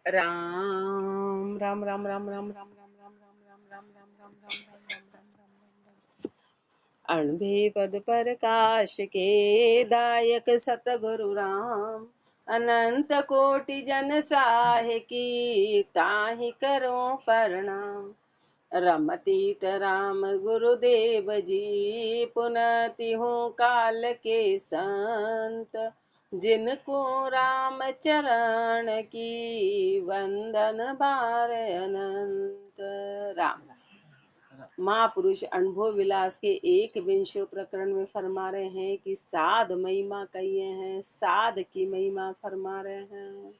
राम राम राम राम राम राम राम राम राम राम राम राम राम राम राम अणभे पद प्रकाश के दायक सतगुरु राम अनंत कोटि जन साहे की ताहि करो प्रणाम। रमतीत राम गुरुदेव जी पुनति हो काल के संत जिनको राम चरण की वंदन बार अनंत। राम महापुरुष अनुभव विलास के 21वें प्रकरण में फरमा रहे हैं कि साध महिमा कहिए हैं, साध की महिमा फरमा रहे हैं।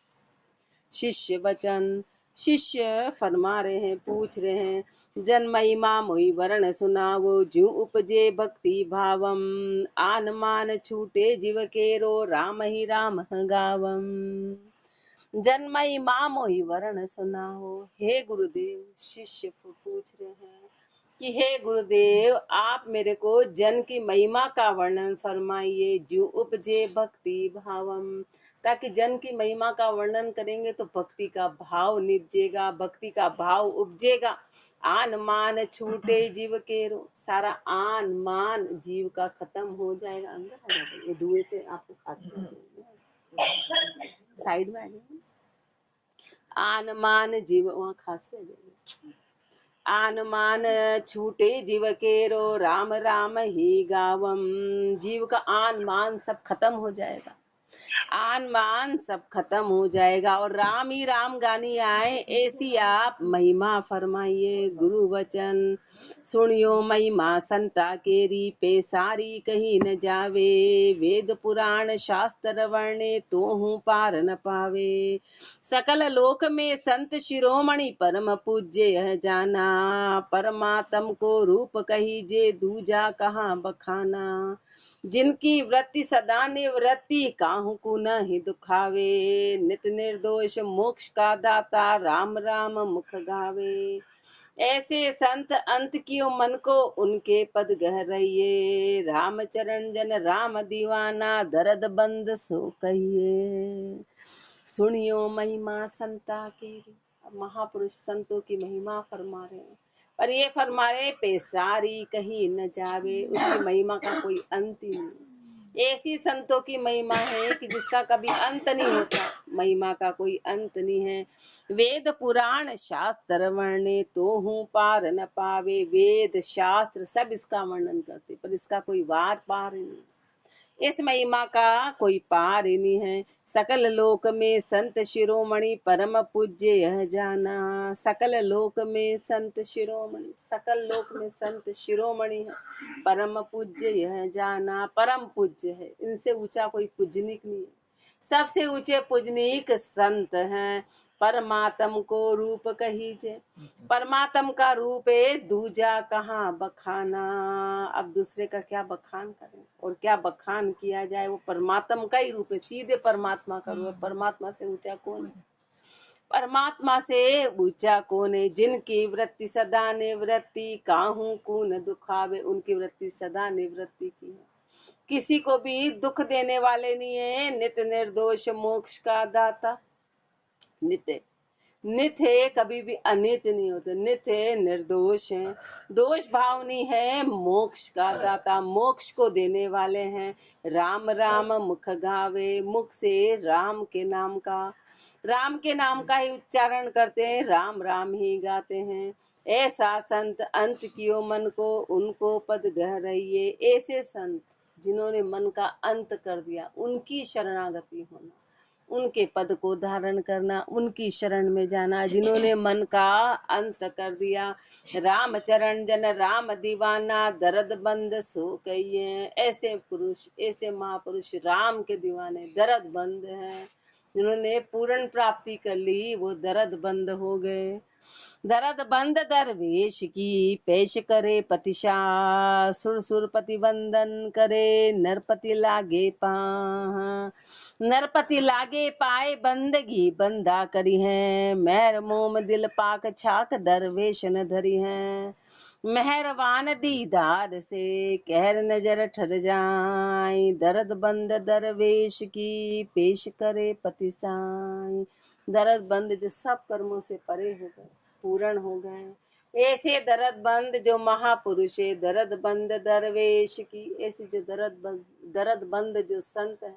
शिष्य वचन शिष्य फरमा रहे हैं, पूछ रहे हैं, जन महिमा मोहि वर्ण सुनावो ज्यों उपजे भक्ति भावम आन मान छूटे जीव केरो राम ही राम गावम। जन महिमा मोहि वर्ण सुनाओ। हे गुरुदेव, शिष्य पूछ रहे हैं कि हे गुरुदेव, आप मेरे को जन की महिमा का वर्णन फरमाइए ज्यों उपजे भक्ति भावम, ताकि जन की महिमा का वर्णन करेंगे तो भक्ति का भाव निपजेगा, भक्ति का भाव उपजेगा। आन मान छूटे जीव के रो, सारा आन मान जीव का खत्म हो जाएगा। अंदर आ जाएगा, ये धुएं से आपको खांसी साइड में आ जाएगा। आन मान जीव, वहाँ खांसी आ जाएगी। आन मान छूटे जीव के रो राम राम ही गावम, जीव का आन मान सब खत्म हो जाएगा, आन मान सब खत्म हो जाएगा और राम ही राम गानी आए, ऐसी आप महिमा फरमाइए। गुरु वचन सुनियो महिमा संता केरी, पे सारी कहीं न जावे, वेद पुराण शास्त्र वर्णे तो हूँ पार न पावे। सकल लोक में संत शिरोमणि परम पूज्य यह जाना, परमात्म को रूप कहीजे दूजा कहाँ बखाना। जिनकी वृत्ति सदा निवृत्ति काहू को न ही दुखावे, नित निर्दोष मोक्ष का दाता राम राम मुख गावे। ऐसे संत अंत कियो मन को उनके पद गह रहिए, राम चरण जन राम दीवाना दर्द बंद सो कहिए। सुनियो महिमा संता के, महापुरुष संतों की महिमा फरमा रहे हैं, पर ये फरमा रहे पे सारी कहीं न जावे, उसकी महिमा का कोई अंत ही नहीं। ऐसी संतों की महिमा है कि जिसका कभी अंत नहीं होता, महिमा का कोई अंत नहीं है। वेद पुराण शास्त्र वर्णे तो हूँ पार न पावे, वेद शास्त्र सब इसका वर्णन करते पर इसका कोई वार पार नहीं, इस महिमा का कोई पार ही नहीं है। सकल लोक में संत शिरोमणि परम पूज्य यह जाना, सकल लोक में संत शिरोमणि, सकल लोक में संत शिरोमणि है, परम पूज्य यह जाना, परम पूज्य है, इनसे ऊंचा कोई पूजनिक नहीं है। सबसे ऊंचे पूजनीक संत हैं। परमात्म को रूप कहीजे, परमात्म का रूप है दूजा कहाँ बखाना। अब दूसरे का क्या बखान करें और क्या बखान किया जाए, वो परमात्म का ही रूप है, सीधे परमात्मा का रूप है। परमात्मा से ऊंचा कौन है, परमात्मा से ऊंचा कौन है। जिनकी वृत्ति सदा निवृत्ति काहू को न दुखावे, उनकी वृत्ति सदा निवृत्ति की है, किसी को भी दुख देने वाले नहीं है। नित्य निर्दोष मोक्ष का दाता, नित्य नित्य कभी भी अनित नहीं होते, नित्य निर्दोष है, दोष भाव नहीं है, मोक्ष का दाता, मोक्ष को देने वाले हैं। राम राम मुख गावे, मुख से राम के नाम का ही उच्चारण करते हैं, राम राम ही गाते हैं। ऐसा संत अंत कियो मन को उनको पद गह रहिए। ऐसे संत जिन्होंने मन का अंत कर दिया, उनकी शरणागति होना, उनके पद को धारण करना, उनकी शरण में जाना। जिन्होंने मन का अंत कर दिया, राम चरण जन राम दीवाना दर्द बंद सो कहिए। ऐसे पुरुष, ऐसे महापुरुष राम के दीवाने दर्द बंद हैं। जिन्होंने पूर्ण प्राप्ति कर ली वो दर्द बंद हो गए। दर्द बंद दरवेश की पेश करे पतिशा, सुर सुरपति वंदन करे नरपति लागे पाहा। नरपति लागे पाए बंदगी बंदा करी है, मेहर मोम दिल पाक छाक दरवेश न धरी है। मेहरबान दीदार से कहर नजर ठर जाए, दर्द बंद दरवेश की पेश करे पति साई। दर्दबंद जो सब कर्मों से परे हो गए, पूर्ण हो गए। ऐसे दर्दबंद जो महापुरुष है, दर्दबंद दरवेश की, ऐसे जो दर्दबंद जो संत है,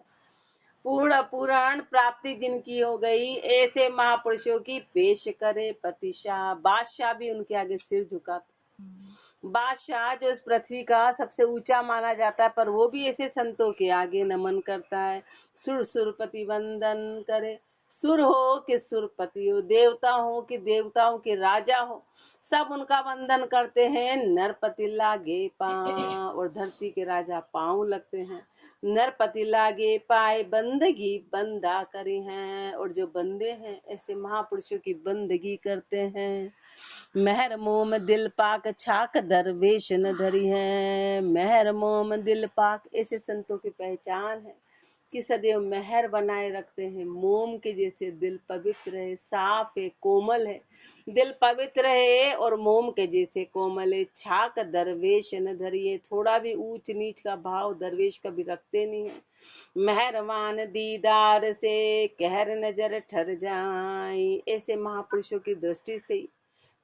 पूर्ण पुराण प्राप्ति जिनकी हो गई, ऐसे महापुरुषों की पेश करे प्रतिशा। बादशाह भी उनके आगे सिर झुकाते। बादशाह जो इस पृथ्वी का सबसे ऊंचा माना जाता है, पर वो भी ऐसे संतों के आगे नमन करता है। सुर सुरपति वंदन करे, सुर हो कि सुरपति हो, देवता हो कि देवताओं के राजा हो, सब उनका वंदन करते हैं। नरपति लागे पाँव, और धरती के राजा पाँव लगते हैं। नरपति लागे पाए, बंदगी बंदा करे हैं, और जो बंदे हैं ऐसे महापुरुषों की बंदगी करते हैं। मेहर मोम दिल पाक छाक दरवेश न धरी है। मेहर मोम दिल पाक, ऐसे संतों की पहचान है कि सदैव मेहर बनाए रखते हैं। मोम के जैसे दिल पवित्र है, साफ है, कोमल है, दिल पवित्र है और मोम के जैसे कोमल है। छाक दरवेश न धरिए, थोड़ा भी ऊंच नीच का भाव दरवेश कभी रखते नहीं है। मेहरबान दीदार से कहर नजर ठर जाए, ऐसे महापुरुषों की दृष्टि से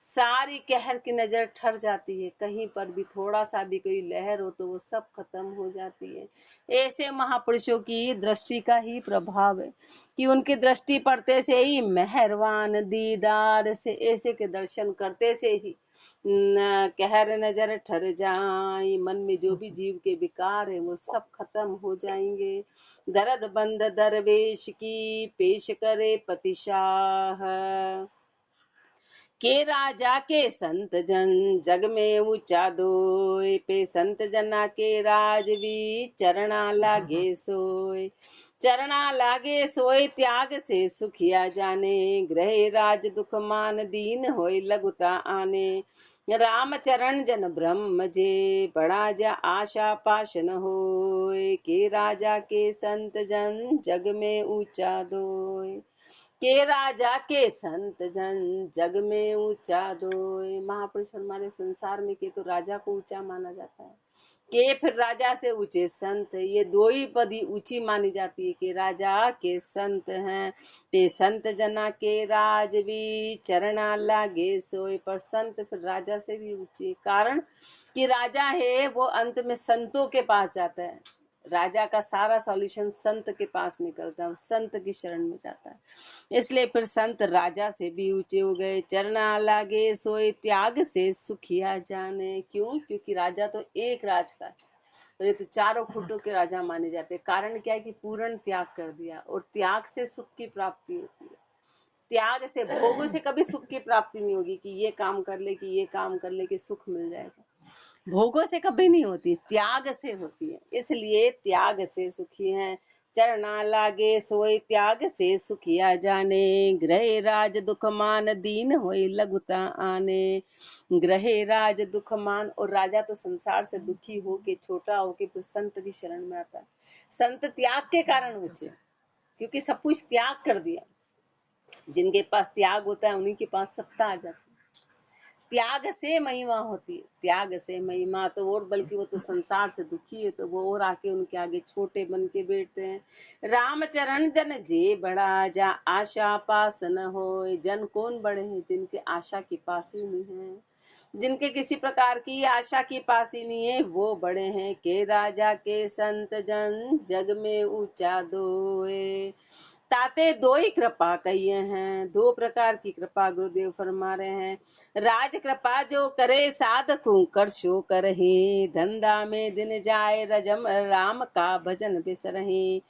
सारी कहर की नजर ठर जाती है। कहीं पर भी थोड़ा सा भी कोई लहर हो तो वो सब खत्म हो जाती है। ऐसे महापुरुषों की दृष्टि का ही प्रभाव है कि उनकी दृष्टि पड़ते से ही, मेहरबान दीदार से, ऐसे के दर्शन करते से ही न कहर नजर ठर जाए, मन में जो भी जीव के विकार है वो सब खत्म हो जाएंगे। दर्द बंद दरवेश की पेश करे पतिशाह, के राजा के संत जन जग में ऊंचा दोय, पे संत जना के राज भी चरणा लागे सोय। चरणा लागे सोय त्याग से सुखिया जाने, ग्रह राज दुख मान दीन होय लघुता आने। राम चरण जन ब्रह्म जे, बड़ा जा आशा पाश न होय, के राजा के संत जन जग में ऊंचा दोय। के राजा के संत जन जग में ऊंचा दोय। महापुरुष हमारे संसार में के तो राजा को ऊंचा माना जाता है, के फिर राजा से ऊंचे संत, ये दो ही पद ही ऊंची मानी जाती है कि राजा के संत हैं। पे संत जना के राज भी चरणा लागे सोए, पर संत फिर राजा से भी ऊंचे, कारण कि राजा है वो अंत में संतों के पास जाता है। राजा का सारा सॉल्यूशन संत के पास निकलता है, संत की शरण में जाता है। इसलिए फिर संत राजा से भी ऊंचे हो गए। चरना लागे सोए त्याग से सुखिया जाने, क्यों? क्योंकि राजा तो एक राज का है, तो ये तो चारों खुटों के राजा माने जाते हैं। कारण क्या है कि पूर्ण त्याग कर दिया, और त्याग से सुख की प्राप्ति होती है। त्याग से, भोगों से कभी सुख की प्राप्ति नहीं होगी कि ये काम कर ले, कि ये काम कर ले कि सुख मिल जाएगा। भोगों से कभी नहीं होती, त्याग से होती है। इसलिए त्याग से सुखी हैं। चरना लागे सोए त्याग से सुखिया जाने, ग्रह राज दुख मान दीन होए लघुता आने। ग्रह राज दुख मान, और राजा तो संसार से दुखी हो के, छोटा हो के फिर संत की शरण में आता है। संत त्याग के कारण ऊंचे, क्योंकि सब कुछ त्याग कर दिया। जिनके पास त्याग होता है उन्हीं के पास सत्ता आ जाती है। त्याग से महिमा होती है, त्याग से महिमा। तो और बल्कि वो तो संसार से दुखी है, तो वो और आके उनके आगे छोटे बन के बैठते हैं। रामचरण जन जे बड़ा, जा आशा पास न होए। जन कौन बड़े हैं? जिनके आशा की पासी नहीं है, जिनके किसी प्रकार की आशा की पासी नहीं है, वो बड़े हैं। के राजा के संत जन जग में ऊंचा दोए। ताते दो ही कृपा कहिए हैं, दो प्रकार की कृपा गुरुदेव फरमा रहे हैं। राज कृपा जो करे साधकों कर शो करही, धंधा में दिन जाए रजम राम का भजन बिसरही।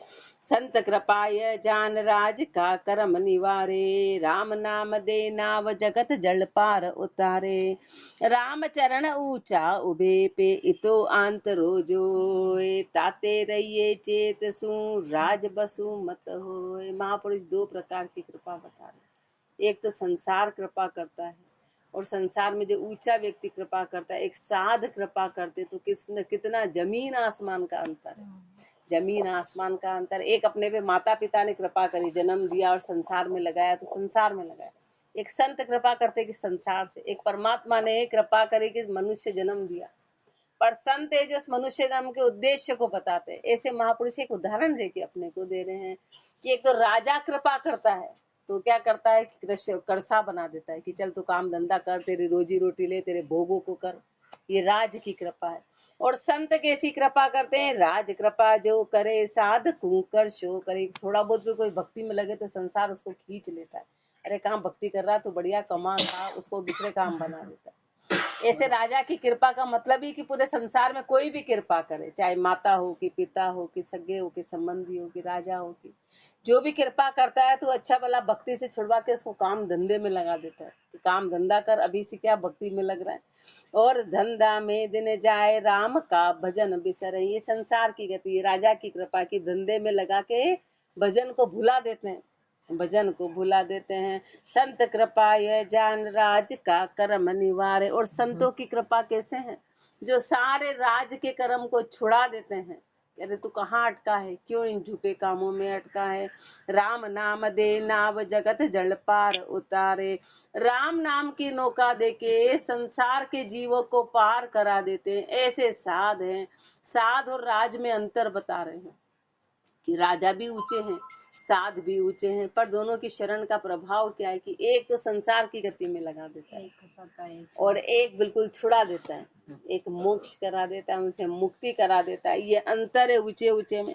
संत कृपाय जान राज का कर्म निवारे, राम नाम दे नाव जगत जल पार उतारे। राम चरण ऊंचा उबे पे इतो आंतरो जोए, ताते रहिए चेत सु राज बसु मत होए। महापुरुष दो प्रकार की कृपा बता रहे। एक तो संसार कृपा करता है, और संसार में जो ऊंचा व्यक्ति कृपा करता है। एक साध कृपा करते तो कितना जमीन आसमान का अंतर है, जमीन आसमान का अंतर। एक अपने पे माता पिता ने कृपा करी, जन्म दिया और संसार में लगाया, तो संसार में लगाया। एक संत कृपा करते कि संसार से। एक परमात्मा ने कृपा करी कि मनुष्य जन्म दिया, पर संत है जो उस मनुष्य जन्म के उद्देश्य को बताते हैं। ऐसे महापुरुष एक उदाहरण देके अपने को दे रहे हैं कि एक तो राजा कृपा करता है, तो क्या करता है कि करसा बना देता है कि चल तू काम धंधा कर, तेरी रोजी रोटी ले, तेरे भोगों को कर। ये राज की कृपा है। और संत कैसी कृपा करते हैं? राज कृपा जो करे साधकू कर शो करे। थोड़ा बहुत भी कोई भक्ति में लगे तो संसार उसको खींच लेता है। अरे काम भक्ति कर रहा तो बढ़िया कमा खा, उसको दूसरे काम बना देता है। ऐसे राजा की कृपा का मतलब ही कि पूरे संसार में कोई भी कृपा करे, चाहे माता हो कि पिता हो कि सगे हो कि संबंधी हो कि राजा हो कि जो भी कृपा करता है तो अच्छा भला भक्ति से छुड़वा के उसको काम धंधे में लगा देता है कि काम धंधा कर, अभी से क्या भक्ति में लग रहा है। और धंधा में दिन जाए राम का भजन बिसरे। ये संसार की गति है, राजा की कृपा की धंधे में लगा के भजन को भुला देते हैं, भजन को भुला देते हैं। संत कृपा यह जान राज का कर्म निवारे। और संतों की कृपा कैसे है? जो सारे राज के कर्म को छुड़ा देते हैं। अरे तू कहाँ अटका है, क्यों इन झूठे कामों में अटका है। राम नाम दे नाव जगत जल पार उतारे। राम नाम की नौका देके संसार के जीवों को पार करा देते हैं। ऐसे साध हैं। साध और राज में अंतर बता रहे हैं कि राजा भी ऊंचे हैं, साध भी ऊंचे हैं, पर दोनों की शरण का प्रभाव क्या है कि एक तो संसार की गति में लगा देता है और एक बिल्कुल छुड़ा देता है, एक मोक्ष करा देता है, उनसे मुक्ति करा देता है। ये अंतर है ऊंचे ऊंचे में।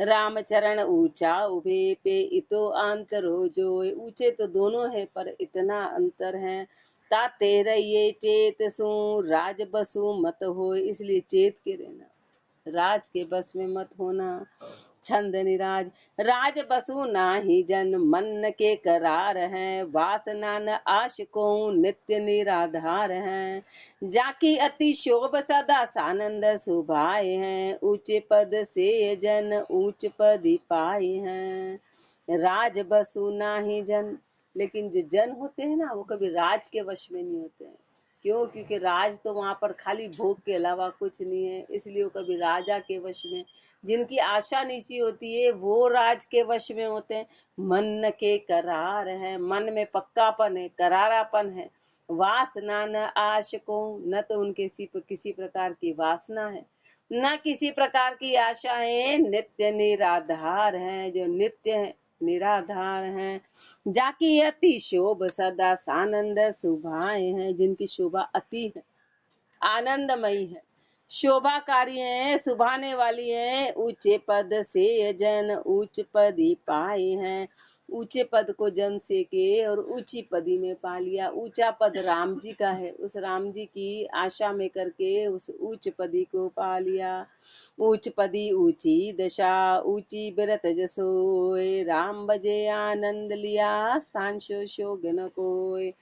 राम चरण ऊंचा उभे पे इतो अंतरो जो। ऊंचे तो दोनों है पर इतना अंतर है। ताते रहिए चेत सु राज बसु मत हो। इसलिए चेत के रहना, राज के बस में मत होना। छंद निराज राज बसु नाही जन मन के करार हैं। वासना न आशिको नित्य निराधार हैं। जाकी अति शोभ सदा सानंद सुभाए हैं। ऊंचे पद से जन ऊंच पद पाए हैं। राज बसु नाही जन, लेकिन जो जन होते हैं ना वो कभी राज के वश में नहीं होते हैं। क्यों? क्योंकि राज तो वहाँ पर खाली भोग के अलावा कुछ नहीं है, इसलिए वो कभी राजा के वश में। जिनकी आशा नीची होती है वो राज के वश में होते हैं। मन के करार है, मन में पक्कापन है, करारापन है। वासना न आशको, न तो उनके किसी प्रकार की वासना है, न किसी प्रकार की आशा है। नित्य निराधार है, जो नित्य है, निराधार हैं। जाकी अति शोभ सदा सानंद सुभाए हैं। जिनकी शोभा अति है, आनंदमयी है, शोभाकारी है, सुभाने वाली है। ऊंचे पद से जन ऊंच पदी पाए हैं। ऊंचे पद को जन से के और ऊंची पदी में पा लिया। ऊंचा पद राम जी का है, उस राम जी की आशा में करके उस ऊंच पदी को पा लिया। ऊंच पदी ऊंची दशा ऊंची बिरत जसोय। राम बजे आनंद लिया सांशो शोगन कोय।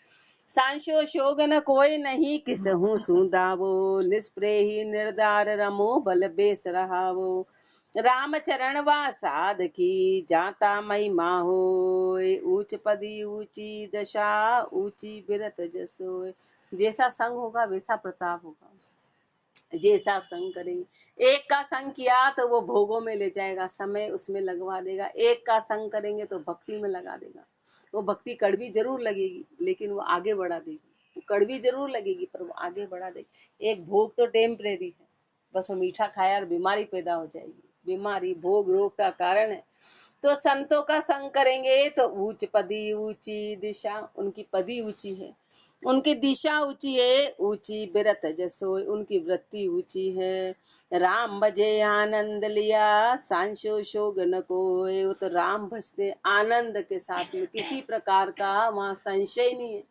सांशो शोगन कोई नहीं किसहु सुदावो। निष्प्रेही निर्धार रमो बल बेस रहावो। राम चरण वा साध की जाता महिमा होय। ऊंच पदी ऊंची दशा ऊंची बिरत जसोय। जैसा संग होगा वैसा प्रताप होगा, जैसा संग करेंगे। एक का संग किया तो वो भोगों में ले जाएगा, समय उसमें लगवा देगा। एक का संग करेंगे तो भक्ति में लगा देगा। वो भक्ति कड़वी जरूर लगेगी लेकिन वो आगे बढ़ा देगी। वो कड़वी जरूर लगेगी पर वो आगे बढ़ा देगी। एक भोग तो टेम्परेरी है, बस वो मीठा खाया और बीमारी पैदा हो जाएगी। बीमारी भोग रोग का कारण है। तो संतों का संग करेंगे तो ऊंच पदी ऊंची दिशा, उनकी पदी ऊंची है, उनकी दिशा ऊंची है। ऊंची बिरत जसोय, उनकी वृत्ति ऊंची है। राम भजे आनंद लिया सांशो शोगन कोय। वो तो राम भजते आनंद के साथ में, किसी प्रकार का वहाँ संशय नहीं है,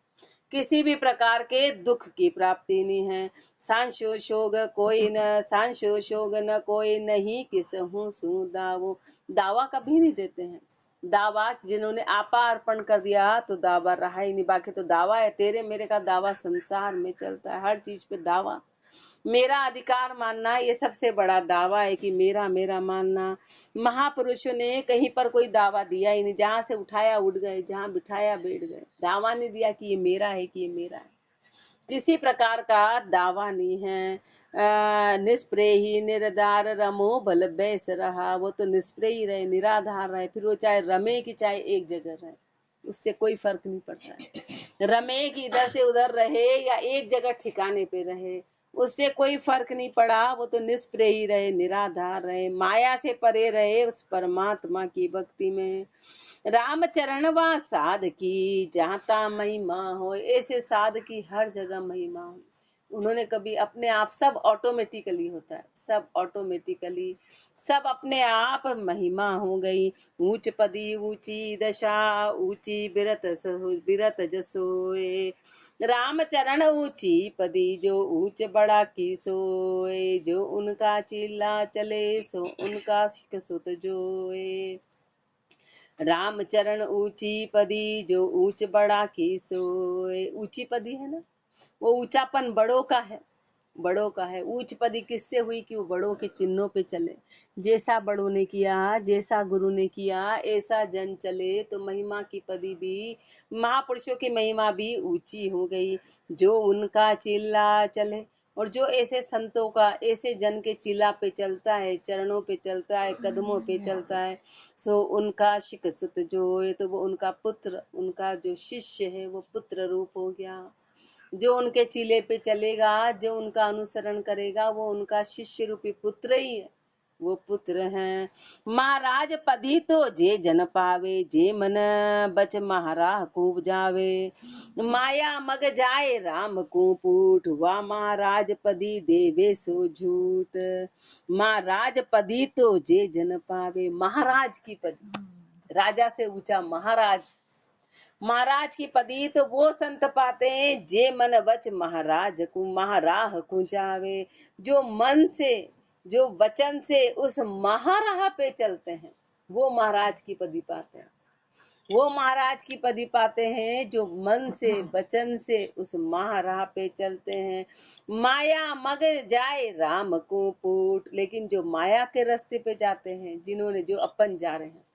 किसी भी प्रकार के दुख की प्राप्ति नहीं है। सांशो शोग कोई न, सांशो शोग न कोई नहीं किसहु सुदावो। दावा कभी नहीं देते हैं। दावा जिन्होंने आपा अर्पण कर दिया तो दावा रहा ही नहीं। बाकी तो दावा है, तेरे मेरे का दावा संसार में चलता है। हर चीज पे दावा, मेरा अधिकार मानना, ये सबसे बड़ा दावा है कि मेरा मेरा मानना। महापुरुषों ने कहीं पर कोई दावा दिया ही नहीं। जहाँ से उठाया उठ गए, जहाँ बिठाया बैठ गए। दावा नहीं दिया कि ये मेरा है, कि ये मेरा है। किसी प्रकार का दावा नहीं है। निष्प्रेही निर्धार रमो बल बैस रहा। वो तो निष्प्रेही रहे, निराधार रहे, फिर वो चाहे रमे की चाहे एक जगह रहे, उससे कोई फर्क नहीं पड़ता है। रमे की इधर से उधर रहे या एक जगह ठिकाने पे रहे, उससे कोई फर्क नहीं पड़ा, वो तो निष्प्रय ही रहे, निराधार रहे, माया से परे रहे उस परमात्मा की भक्ति में। राम चरण वा साध की जाता महिमा हो, ऐसे साध की हर जगह महिमा हो। उन्होंने कभी अपने आप, सब ऑटोमेटिकली होता है, सब ऑटोमेटिकली, सब अपने आप महिमा हो गई। ऊंच पदी ऊंची दशा, ऊंची बिरत जसोए। राम चरण ऊंची पदी, जो ऊंच बड़ा की सोए। जो उनका चिल्ला चले, सो उनका सिख सुत जोए। राम चरण ऊंची पदी, जो ऊंच बड़ा की सोए। ऊंची पदी है ना, वो ऊंचापन बड़ों का है, बड़ों का है। ऊंच पदी किससे हुई कि वो बड़ों के चिन्हों पे चले। जैसा बड़ों ने किया, जैसा गुरु ने किया, ऐसा जन चले। तो महिमा की पदी भी, महापुरुषों की महिमा भी ऊंची हो गई। जो उनका चिल्ला चले, और जो ऐसे संतों का, ऐसे जन के चिल्ला पे चलता है, चरणों पे चलता है, कदमों पे चलता है, सो उनका शिक सुत जो है, तो वो उनका पुत्र, उनका जो शिष्य है वो पुत्र रूप हो गया। जो उनके चिले पे चलेगा, जो उनका अनुसरण करेगा, वो उनका शिष्य रूपी पुत्र ही है, वो पुत्र हैं। महाराज पदी तो जे जन पावे, जे मन बच महाराह को जावे। माया मग जाए राम को पूठ, वा महाराज पदी देवे सो झूठ। महाराज पदी तो जे जन पावे, महाराज की पदी, राजा से ऊंचा महाराज, महाराज की पदी तो वो संत पाते हैं, जे मन बच महाराज को महाराह को जावे। जो मन से, जो वचन से उस महाराह पे चलते हैं, वो महाराज की पदी पाते हैं। वो महाराज की पदी पाते हैं जो मन से, वचन से उस महाराह पे चलते हैं। माया मग जाए राम को पूट, लेकिन जो माया के रास्ते पे जाते हैं, जिन्होंने, जो अपन जा रहे हैं,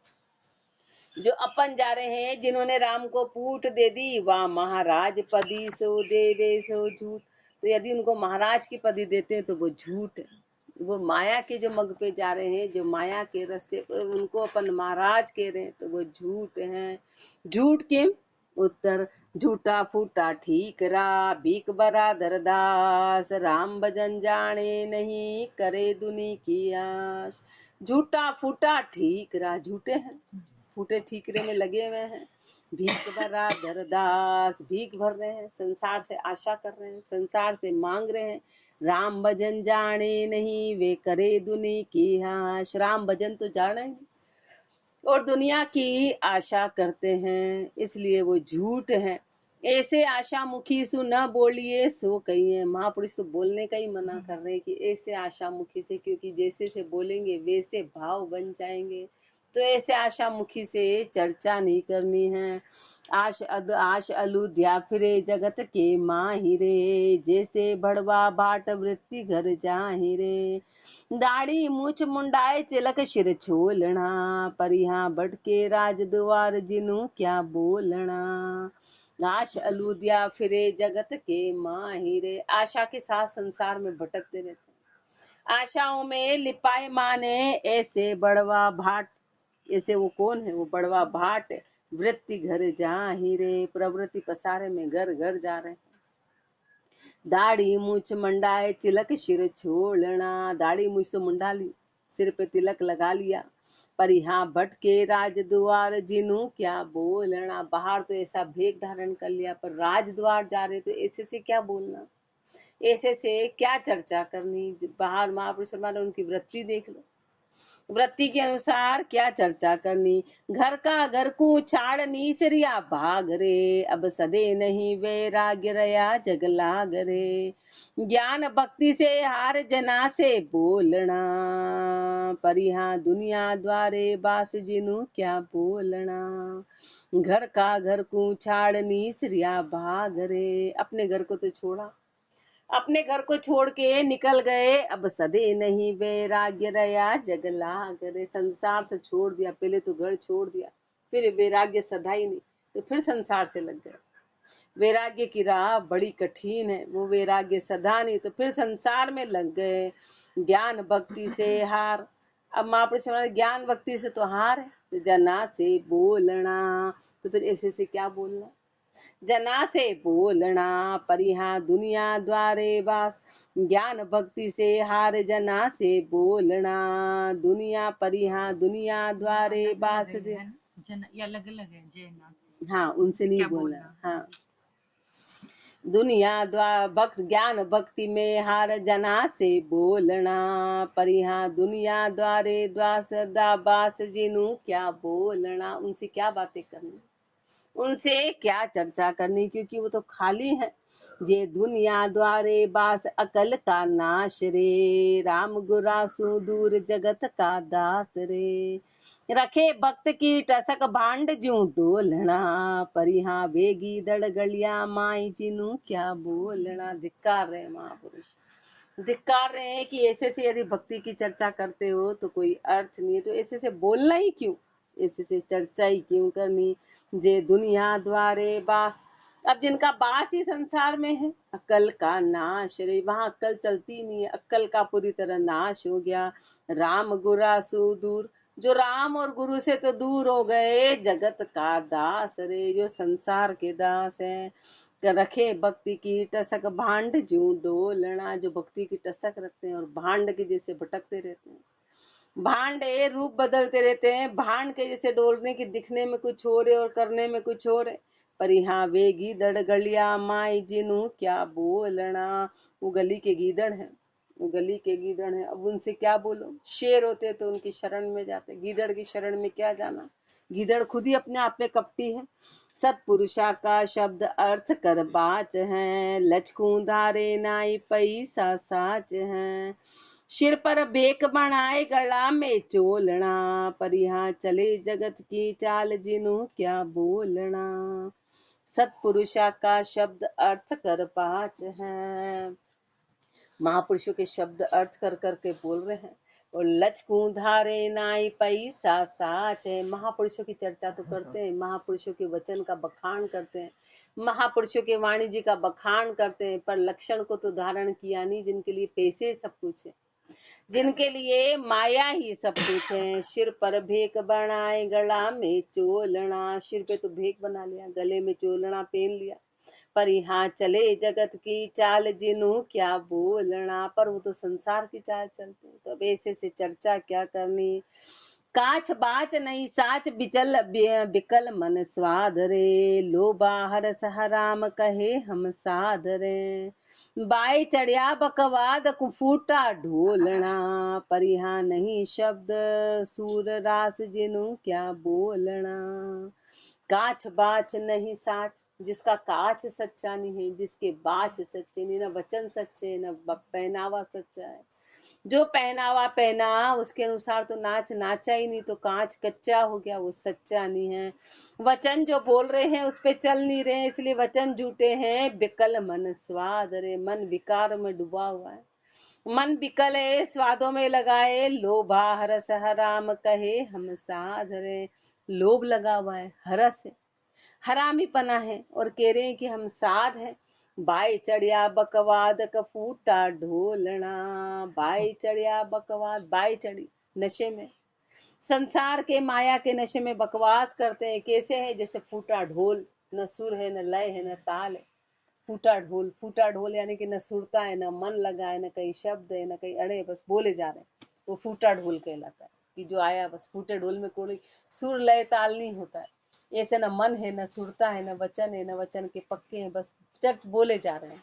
जो अपन जा रहे हैं, जिन्होंने राम को पूठ दे दी, वह महाराज पदी सो देवे सो झूठ। तो यदि उनको महाराज की पदी देते हैं तो वो झूठ है। वो माया के जो मग पे जा रहे हैं, जो माया के रास्ते पे उनको अपन महाराज कह रहे हैं, तो वो झूठ हैं। झूठ किम? उत्तर, झूठा फूटा ठीक रा, भीख बरा धरदास, राम भजन जाने नहीं, करे दुनी की आस। झूठा फूटा ठीक रा, झूठे हैं, फूटे ठीकरे में लगे हुए हैं। भीख भरा धरदास, भीख भर रहे हैं, संसार से आशा कर रहे हैं, संसार से मांग रहे हैं। राम भजन जाने नहीं, वे करे दुनी की आश। राम भजन तो जाना ही नहीं, और दुनिया की आशा करते हैं, इसलिए वो झूठ है। ऐसे आशा मुखी सु न बोलिए सो कहिए। महापुरुष तो बोलने का ही मना कर रहे हैं कि ऐसे आशा मुखी से, क्योंकि जैसे से बोलेंगे वैसे भाव बन जाएंगे। तो ऐसे आशा मुखी से चर्चा नहीं करनी है। आश अलूध्या फिरे जगत के माहिरे, जैसे भड़वा बाट वृत्ति घर जाहिरे। दाढ़ी मूछ मुंडाए चिलक सिर छोलना, पर यहाँ भटके राज द्वार जिनु क्या बोलना। आश अलूदिया फिरे जगत के माहिरे, आशा के साथ संसार में भटकते रहते हैं, आशाओं में लिपाए माने ऐसे बड़वा भाट। ऐसे वो कौन है? वो बड़वा भाट, वृत्ति घर जाहिरे, प्रवृत्ति पसारे में घर घर जा रहे हैं। दाढ़ी मूछ मंडाए तिलक सिर छोड़ना, दाढ़ी मूछ तो मुंडा ली, सिर पे तिलक लगा लिया, पर यहाँ भटके राज द्वार जिनु क्या बोलना। बाहर तो ऐसा भेद धारण कर लिया, पर राज द्वार जा रहे तो ऐसे से क्या बोलना, ऐसे से क्या चर्चा करनी। बाहर महापुरुष फरमाते उनकी वृत्ति देख लो, वृत्ति के अनुसार क्या चर्चा करनी। घर का घर को छाड़नी सिरिया भाग रे, अब सदे नहीं वैराग्य रया जग लाग रे। ज्ञान भक्ति से हार जना से बोलना, पर यहाँ दुनिया द्वारे बास जिनु क्या बोलना। घर का घर को छाड़नी सिरिया भाग रे, अपने घर को तो छोड़ा, अपने घर को छोड़ के निकल गए, अब सदे नहीं वैराग्य रया जग लाग रे। संसार तो छोड़ दिया, पहले तो घर छोड़ दिया, फिर वैराग्य सधा ही नहीं, तो फिर संसार से लग गए। वैराग्य की राह बड़ी कठिन है, वो वैराग्य सधा नहीं तो फिर संसार में लग गए। ज्ञान भक्ति से हार, अब महापुरुष ज्ञान भक्ति से तो हार है, तो जना से बोलना, तो फिर ऐसे से क्या बोलना। जना से बोलना, परिहा दुनिया द्वारे बास। ज्ञान भक्ति से हार जना से बोलना, दुनिया परिहा दुनिया द्वारे बास। जन ये अलग अलग है, जना से। हाँ, उनसे नहीं क्या बोलना। हाँ, दुनिया भक्त ज्ञान भक्ति में हार जना से बोलना, परिहा दुनिया द्वारे द्वास दाबास। जिनु क्या बोलना, उनसे क्या बातें करनी, उनसे क्या चर्चा करनी, क्योंकि वो तो खाली है। जे दुनिया द्वारे बास अकल का नाश रे, राम गुरासु दूर जगत का दास रे। रखे भक्त की टसक भांड जू डोलना, परिहा बेगी दड़ गलिया माई जिनु क्या बोलना। धिक्कार रहे महापुरुष, धिक्कार रहे हैं कि ऐसे से यदि भक्ति की चर्चा करते हो तो कोई अर्थ नहीं है, तो ऐसे से बोलना ही क्यों, ऐसे से चर्चा ही क्यों करनी। जे दुनिया द्वारे बास, अब जिनका बास ही संसार में है, अक्ल का नाश रे, वहां अक्ल चलती नहीं है, अक्ल का पूरी तरह नाश हो गया। राम गुरासु दूर, जो राम और गुरु से तो दूर हो गए, जगत का दास रे, जो संसार के दास है। रखे भक्ति की टसक भांड जू डोलना, जो भक्ति की टसक रखते हैं और भांड के जैसे भटकते रहते हैं, भांडे रूप बदलते रहते हैं, भांड के जैसे डोलने की, दिखने में कुछ हो रहे और करने में कुछ हो रहे। पर यहाँ वे गीदड़ गलिया माई जिनु क्या बोलना, वो गली के गीदड़ हैं, वो गली के गीदड़ हैं। अब उनसे क्या बोलो, शेर होते तो उनकी शरण में जाते, गीदड़ की शरण में क्या जाना, गीदड़ खुद ही अपने आप में कपटी है। सतपुरुषा का शब्द अर्थ कर बाच है, लचकू धारे नाई पैसा साच है। सिर पर बेक बनाए गला में चोलना, पर यहाँ चले जगत की चाल जिनु क्या बोलना। सतपुरुषा का शब्द अर्थ कर पाच है, महापुरुषों के शब्द अर्थ कर करके बोल रहे हैं। और लचकू धारे नाई पैसा साच है, महापुरुषों की चर्चा तो करते हैं, महापुरुषों के वचन का बखान करते हैं, महापुरुषों के वाणी जी का बखान करते हैं, पर लक्षण को तो धारण किया नहीं, जिनके लिए पैसे सब कुछ है, जिनके लिए माया ही सब कुछ है। सिर पर भेक बनाए गला में चोलना, सिर पे तो भेक बना लिया, गले में चोलना पहन लिया, पर यहाँ चले जगत की चाल जिनु क्या बोलना, पर वो तो संसार की चाल चलते हैं, तो अब ऐसे से चर्चा क्या करनी। काछ बाच नहीं साच बिचल बिकल मन स्वाद रे, लोबा हरस हराम कहे हम साध रे। बाई चढ़िया बकवाद कुफूटा ढोलना, पर यहाँ नहीं शब्द सूर रास जिनु क्या बोलना। काछ बाच नहीं साच, जिसका काच सच्चा नहीं है, जिसके बाच सच्चे नहीं, न वचन सच्चे न पहनावा सच्चा है। जो पहनावा पहना उसके अनुसार तो नाच नाचा ही नहीं, तो कांच कच्चा हो गया, वो सच्चा नहीं है। वचन जो बोल रहे हैं उस पे चल नहीं रहे हैं, इसलिए वचन झूठे हैं। बिकल मन स्वाद रे, मन विकार में डूबा हुआ है, मन बिकल है, स्वादों में लगाए। लोभा हरस हराम कहे हम साध रे, लोभ लगा हुआ है, हरस है, हरामी पना है, और कह रहे हैं कि हम साध हैं। बाई चढ़िया बकवाद कफूटा ढोलना, बाई चढ़िया बकवाद, बाई चढ़ी नशे में, संसार के माया के नशे में बकवास करते हैं। कैसे है, जैसे फूटा ढोल, न सुर है न लय है न ताल है। फूटा ढोल, फूटा ढोल यानी कि न सुरता है, न मन लगा है, न कहीं शब्द है, न कहीं अड़े, बस बोले जा रहे हैं, वो फूटा ढोल कहलाता है। कि जो आया बस, फूटे ढोल में कोई सुर लय ताल नहीं होता है। ऐसे न मन है, न सुरता है, न वचन है, न वचन के पक्के हैं, बस चर्च बोले जा रहे हैं,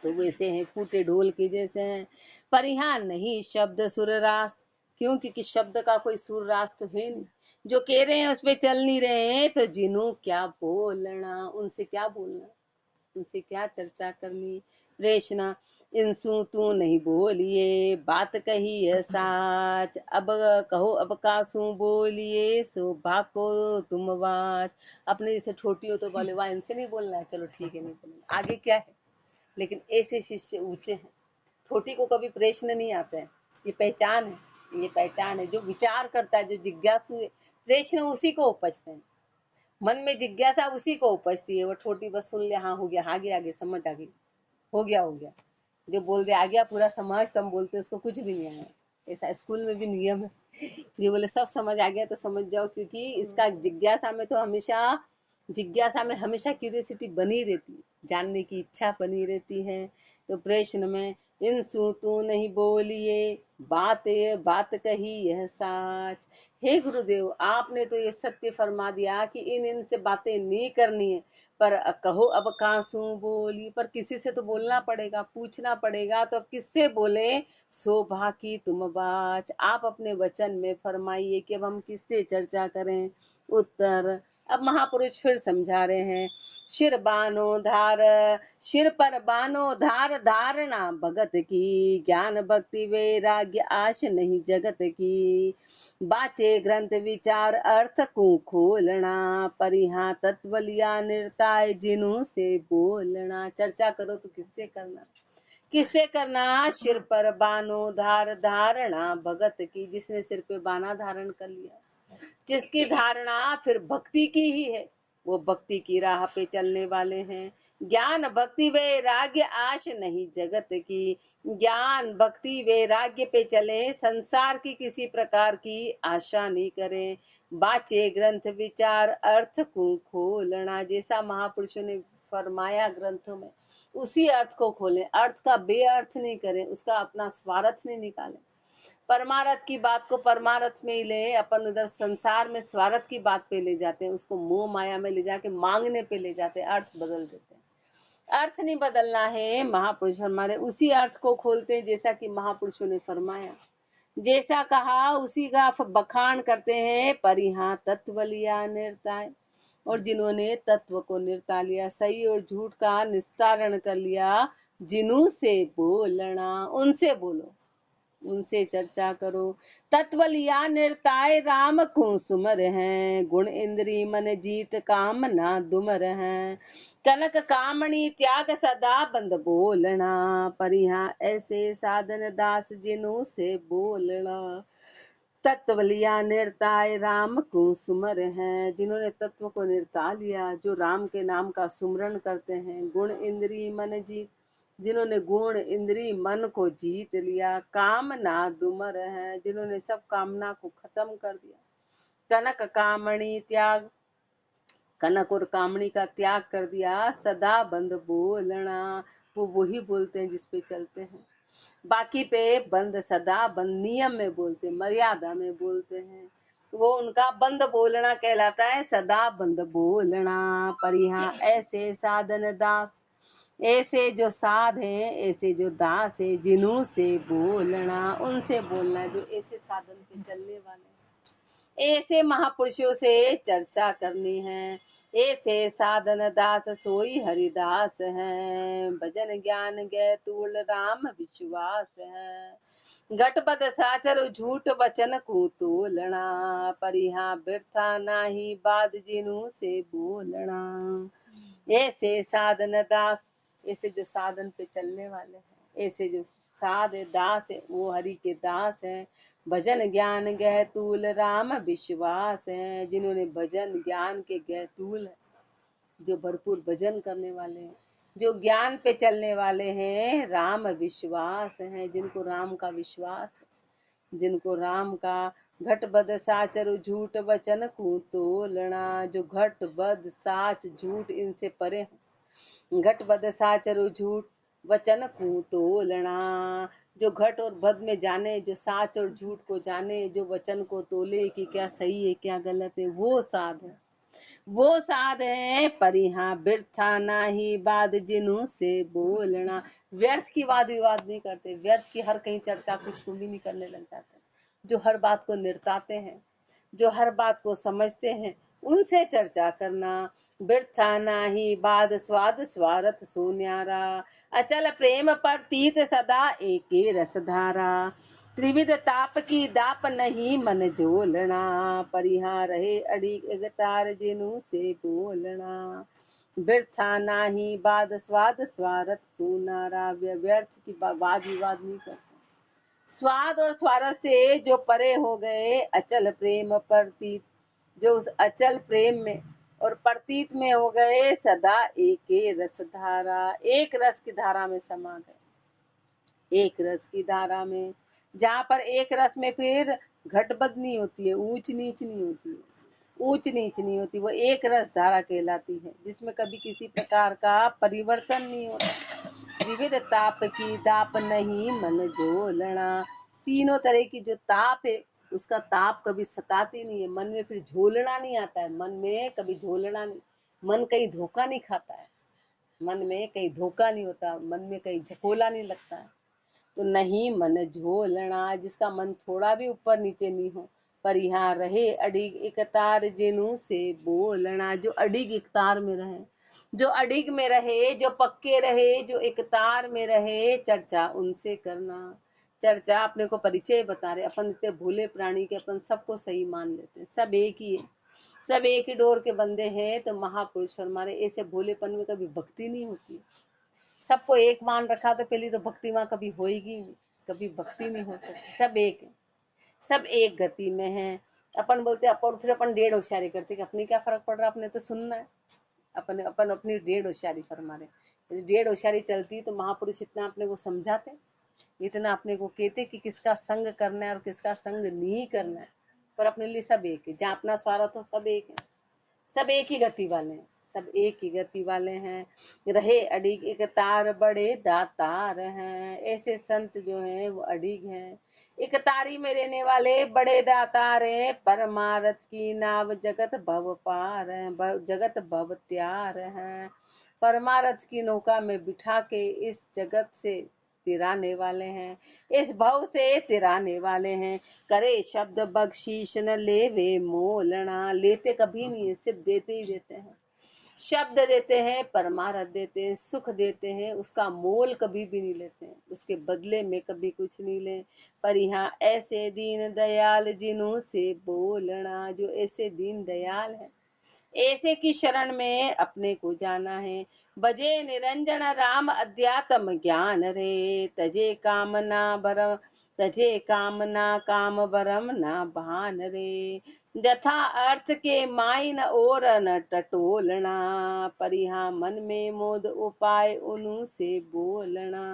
तो वैसे हैं, फूटे ढोल के जैसे हैं। पर यहाँ नहीं शब्द सुर रास, क्यों, क्योंकि शब्द का कोई सुर रास तो है नहीं, जो कह रहे हैं उस पर चल नहीं रहे हैं, तो जिन्हों क्या बोलना, उनसे क्या बोलना, उनसे क्या चर्चा करनी। रेशना इंसु तू नहीं बोलिए, बात कही है साच, अब कहो अब कासू बोलिए, सो भाको तुम वाच। अपने जैसे छोटी हो तो बोले वाह इनसे नहीं बोलना है, चलो ठीक है नहीं बोलना, आगे क्या है। लेकिन ऐसे शिष्य ऊंचे हैं, ठोटी को कभी प्रश्न नहीं आता है, ये पहचान है, ये पहचान है। जो विचार करता है, जो जिज्ञासु है, प्रश्न उसी को उपजते हैं, मन में जिज्ञासा उसी को उपजती है। वो ठोटी बस सुन ले, हाँ हो गया, आगे आगे समझ आ गई, हो गया हो गया, जो बोल दे आ गया पूरा समझ, तो हम बोलते उसको कुछ भी नहीं आया। ऐसा स्कूल में भी नियम है, जो बोले सब समझ आ गया तो समझ जाओ, क्योंकि इसका जिज्ञासा में तो हमेशा जिज्ञासा में हमेशा क्यूरियोसिटी बनी रहती है, जानने की इच्छा बनी रहती है। तो प्रश्न में इन सू तू नहीं बोलिए, बात बात कही यह साच। हे गुरुदेव, आपने तो ये सत्य फरमा दिया कि इनसे बातें नहीं करनी है, पर कहो अब कासू बोली। पर किसी से तो बोलना पड़ेगा, पूछना पड़ेगा, तो अब किससे बोले? शोभा की तुम बाच। आप अपने वचन में फरमाइए कि अब हम किससे चर्चा करें। उत्तर, अब महापुरुष फिर समझा रहे हैं। शिर बानो धार, शिर पर बानो धार धारणा भगत की, ज्ञान भक्ति वैराग्य आश नहीं जगत की। बाचे ग्रंथ विचार अर्थ को खोलना, परिहा तत्व लिया निर्ताय जिन्हों से बोलना। चर्चा करो तो किससे करना, किससे करना? सिर पर बानो धार धारणा भगत की, जिसने सिर पे बाना धारण कर लिया, जिसकी धारणा फिर भक्ति की ही है, वो भक्ति की राह पे चलने वाले हैं। ज्ञान भक्ति वैराग्य आश नहीं जगत की। ज्ञान भक्ति वैराग्य पे चले, संसार की किसी प्रकार की आशा नहीं करें। बाचे ग्रंथ विचार अर्थ को खोलना, जैसा महापुरुषों ने फरमाया ग्रंथों में, उसी अर्थ को खोलें। अर्थ का बेअर्थ नहीं करें, उसका अपना स्वार्थ नहीं निकालें। परमारथ की बात को परमारथ में ही ले, अपन उधर संसार में स्वार्थ की बात पे ले जाते हैं, उसको मोह माया में ले जाके मांगने पे ले जाते हैं, अर्थ बदल देते हैं। अर्थ नहीं बदलना है, महापुरुष हमारे उसी अर्थ को खोलते हैं जैसा कि महापुरुषों ने फरमाया, जैसा कहा उसी का बखान करते हैं। परिहा तत्व लिया निर्ताय, और जिन्होंने तत्व को निर्ता लिया, सही और झूठ का निस्तारण कर लिया, जिन्हों से बोलना, उनसे बोलो, उनसे चर्चा करो। तत्व लिया निर्ताय राम को सुमर हैं, गुण इंद्री मन जीत काम ना दुमर हैं। कनक कामणी त्याग सदा बंद बोलना, परिहा ऐसे साधन दास जिन्हों से बोलना। तत्व लिया निर्ताय राम को सुमर हैं, जिन्होंने तत्व को निर्ता लिया, जो राम के नाम का सुमरण करते हैं। गुण इंद्री मन जीत, जिन्होंने गुण इंद्री मन को जीत लिया। काम ना दुमर है, जिन्होंने सब कामना को खत्म कर दिया। कनक कामणी त्याग, कनक और कामणी का त्याग कर दिया। सदा बंद बोलना, वो वही बोलते हैं जिस पे चलते हैं। बाकी पे बंद, सदा बंद, नियम में बोलते, मर्यादा में बोलते हैं, वो उनका बंद बोलना कहलाता है, सदा बंद बोलना। पर यहाँ ऐसे साधन दास, ऐसे जो साध हैं, ऐसे जो दास है, जिन्हों से बोलना, उनसे बोलना, जो ऐसे साधन पे चलने वाले हैं, ऐसे महापुरुषों से चर्चा करनी है। ऐसे साधन दास सोई हरिदास है, भजन ज्ञान गै तूल राम विश्वास है। घटपद साचर झूठ वचन को तोलना, परिहा बिरथा नाही बाद जिन्हों से बोलना। ऐसे साधन दास, ऐसे जो साधन पे चलने वाले हैं, ऐसे जो साध दास है, वो हरि के दास हैं। भजन ज्ञान गहतूल राम विश्वास है, जिन्होंने भजन ज्ञान के गहतूल, जो भरपूर भजन करने वाले हैं, जो ज्ञान पे चलने वाले हैं, राम विश्वास हैं, जिनको राम का विश्वास है, जिनको राम का घट बद साचर झूठ वचन को तोलना, जो घट बद साच झूठ इनसे परे हो। घट बद साचर झूठ वचन को तोलना, जो घट और बद में जाने, जो साच और झूठ को जाने, जो वचन को तोले कि क्या सही है क्या गलत है, वो साध है, वो साध है। परिहा बिरथा नाही बात जिन्हों से बोलना, व्यर्थ की वाद विवाद नहीं करते, व्यर्थ की हर कहीं चर्चा कुछ तुम भी नहीं करने लग जाते। जो हर बात को निरताते हैं, जो हर बात को समझते हैं, उनसे चर्चा करना। बिरथा नाही बाद स्वाद स्वार्थ सुन्यारा, अचल प्रेम प्रतीत सदा एके रसधारा। त्रिविध ताप की दाप नहीं मन झोलना, परिहा रहे अड़ी एकतार जिन्हों से बोलना। बिरथा नाही बाद स्वाद स्वार्थ सुनारा, व्यर्थ की वाद विवाद नहीं करते। स्वाद और स्वारथ से जो परे हो गए, अचल प्रेम प्रतीत, जो उस अचल प्रेम में और प्रतीत में हो गए, सदा एके रस धारा, एक रस की धारा में समा गए। एक रस की धारा में, जहाँ पर एक रस में फिर घटबद नहीं होती है, ऊंच नीच नहीं होती है, ऊंच नीच नहीं होती, वो एक रस धारा कहलाती है, जिसमें कभी किसी प्रकार का परिवर्तन नहीं होता। विविध ताप की दाप नहीं मन झोलना, तीनों तरह की जो ताप है उसका ताप कभी सताती नहीं है, मन में फिर झोलना नहीं आता है, मन में कभी झोलना नहीं, मन कहीं धोखा नहीं खाता है, मन में कहीं धोखा नहीं होता, मन में कहीं झकोला नहीं लगता है। तो नहीं मन झोलना, जिसका मन थोड़ा भी ऊपर नीचे नहीं हो, पर यहाँ रहे अडिग एक तार जिनु से बोलना, जो अडिग एक तार में रहे, जो अडिग में रहे, जो पक्के रहे, जो एक तार में रहे, चर्चा उनसे करना। चर्चा अपने को परिचय बता रहे, अपन इतने भोले प्राणी के अपन सबको सही मान लेते हैं, सब एक ही है, सब एक ही डोर के बंदे हैं। तो महापुरुष हमारे ऐसे भोलेपन में कभी भक्ति नहीं होती, सबको एक मान रखा तो पहली तो भक्ति वहाँ कभी होएगी नहीं, कभी भक्ति नहीं हो सकती। सब एक है, सब एक गति में है। अपन बोलते अपन, फिर अपन डेढ़ होशियारी करते कि अपनी क्या फर्क पड़ रहा, अपने तो सुनना है, अपन अपन अपनी डेढ़ होशियारी फरमा रहे। डेढ़ होशियारी चलती तो महापुरुष इतना अपने को समझाते, इतना अपने को कहते कि किसका संग करना है और किसका संग नहीं करना है, पर अपने लिए सब एक है, जहाँ अपना स्वार्थ हो सब एक है, सब एक ही गति वाले हैं, सब एक ही गति वाले हैं। रहे अडिग एक तार बड़े दातार हैं, ऐसे संत जो हैं वो अडिग हैं, एक तारी में रहने वाले बड़े दातार हैं। परमारथ की नाव जगत भव पार है, जगत भव त्यार है, परमारथ की नौका में बिठा के इस जगत से तिराने वाले हैं, इस भव से तिराने वाले हैं। करे शब्द बख्शीश न लेवे मोलना, लेते कभी नहीं है, सिर्फ देते ही देते हैं, शब्द देते हैं, परमारथ देते हैं, सुख देते हैं, उसका मोल कभी भी नहीं लेते हैं, उसके बदले में कभी कुछ नहीं ले। पर यहाँ ऐसे दीन दयाल जिन्हों से बोलना, जो ऐसे दीन दयाल है, ऐसे की शरण में अपने को जाना है। बजे निरंजन राम अध्यात्म ज्ञान रे, तजे कामना भरम, तजे कामना काम भरम ना भान रे, यथा अर्थ के माइन और न टटोलना, पर यहाँ मन में मोद उपाय उनु से बोलना।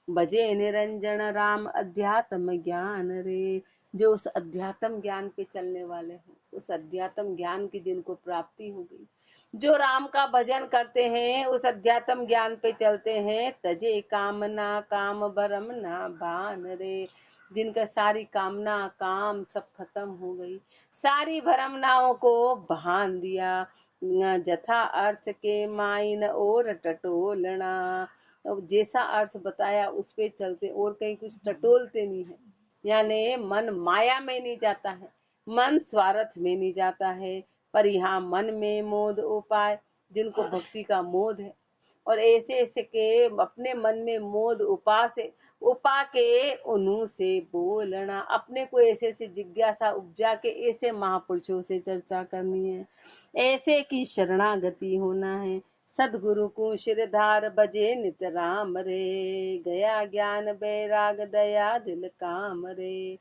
भजे निरंजन राम अध्यात्म ज्ञान रे, जो उस अध्यात्म ज्ञान पे चलने वाले हैं, उस अध्यात्म ज्ञान की जिनको प्राप्ति हो गई, जो राम का भजन करते हैं, उस अध्यात्म ज्ञान पे चलते हैं। तजे कामना काम भरम ना भान रे, जिनका सारी कामना काम सब खत्म हो गई, सारी भरमनाओं को भान दिया। जथा अर्थ के माइन और टटोलना, अब जैसा अर्थ बताया उस पे चलते, और कहीं कुछ टटोलते नहीं है, यानी मन माया में नहीं जाता है, मन स्वार्थ में नहीं जाता है, पर यहाँ मन में मोद उपाय, जिनको भक्ति का मोद है, और ऐसे ऐसे के अपने मन में मोद उपा से उपा के उन्हों से बोलना, अपने को ऐसे ऐसे जिज्ञासा उपजा के ऐसे महापुरुषों से चर्चा करनी है, ऐसे की शरणागति होना है। सदगुरु को शिरधार बजे नित राम रे, गया ज्ञान बैराग दया दिल काम रे।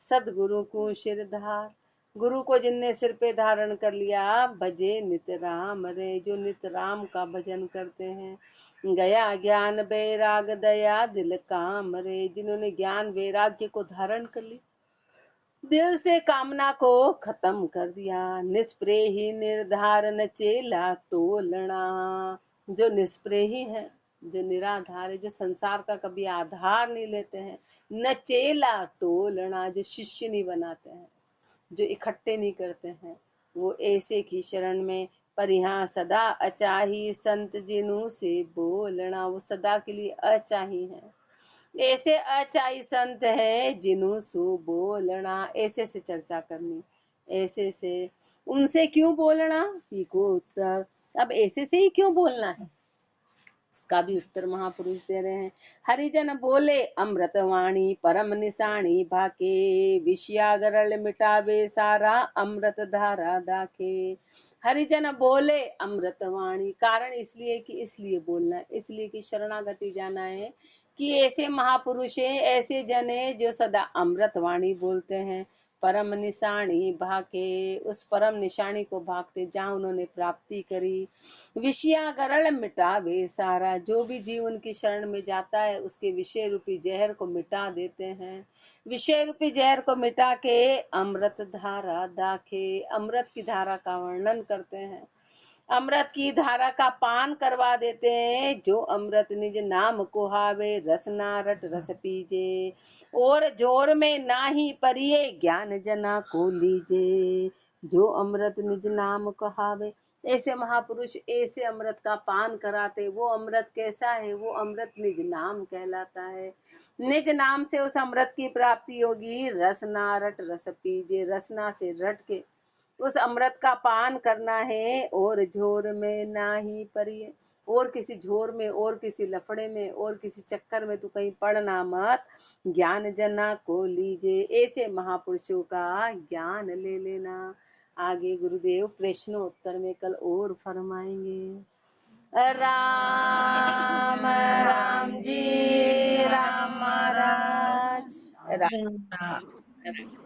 सदगुरु को शिरधार, गुरु को जिनने सिर पे धारण कर लिया, भजे नित राम रे, जो नित राम का भजन करते हैं। गया ज्ञान बैराग दया दिल काम रे, जिन्होंने ज्ञान वैराग्य को धारण कर ली, दिल से कामना को खत्म कर दिया। निष्प्रेही निर्धारण चेला तोलना, जो निष्प्रेही है, जो निराधार है, जो संसार का कभी आधार नहीं लेते हैं। न चेला टोलना, जो शिष्य नहीं बनाते हैं, जो इकट्ठे नहीं करते हैं, वो ऐसे की शरण में। पर यहाँ सदा अचाही संत जिन्हों से बोलना, वो सदा के लिए अचाही है, ऐसे अचाई संत है जिन्हों सु बोलना, ऐसे से चर्चा करनी, ऐसे से उनसे क्यों बोलना, ही को उत्तर। अब ऐसे से ही क्यों बोलना है, इसका भी उत्तर महापुरुष दे रहे हैं। हरिजन बोले अमृतवाणी परम निशानी भाके, विषयागरल मिटावे सारा अमृत धारा दाके। हरिजन बोले अमृतवाणी, कारण इसलिए कि इसलिए बोलना है, इसलिए कि शरणागति जाना है, कि ऐसे महापुरुष हैं, ऐसे जन हैं जो सदा अमृतवाणी बोलते हैं। परम निशानी भाके, उस परम निशानी को भागते जहाँ उन्होंने प्राप्ति करी। विषया गरल मिटावे सारा, जो भी जीव उनकी शरण में जाता है उसके विषय रूपी जहर को मिटा देते हैं। विषय रूपी जहर को मिटा के अमृत धारा दाखे, अमृत की धारा का वर्णन करते हैं। अमृत की धारा का पान करवा देते हैं। जो अमृत निज नाम को हावे, रस ना रट रस पीजे, और जोर में ना ही परिये ज्ञान जना को लीजे। जो अमृत निज नाम को हावे, ऐसे महापुरुष ऐसे अमृत का पान कराते। वो अमृत कैसा है? वो अमृत निज नाम कहलाता है। निज नाम से उस अमृत की प्राप्ति होगी। रसना रट रस पीजे, रसना से रट के उस अमृत का पान करना है। और झोर में ना ही परिये, और किसी झोर में, और किसी लफड़े में, और किसी चक्कर में तू कहीं पड़ना मत। ज्ञान जना को लीजे, ऐसे महापुरुषों का ज्ञान ले लेना। आगे गुरुदेव प्रश्नोत्तर में कल और फरमाएंगे। राम राम जी, राम महाराज, राम।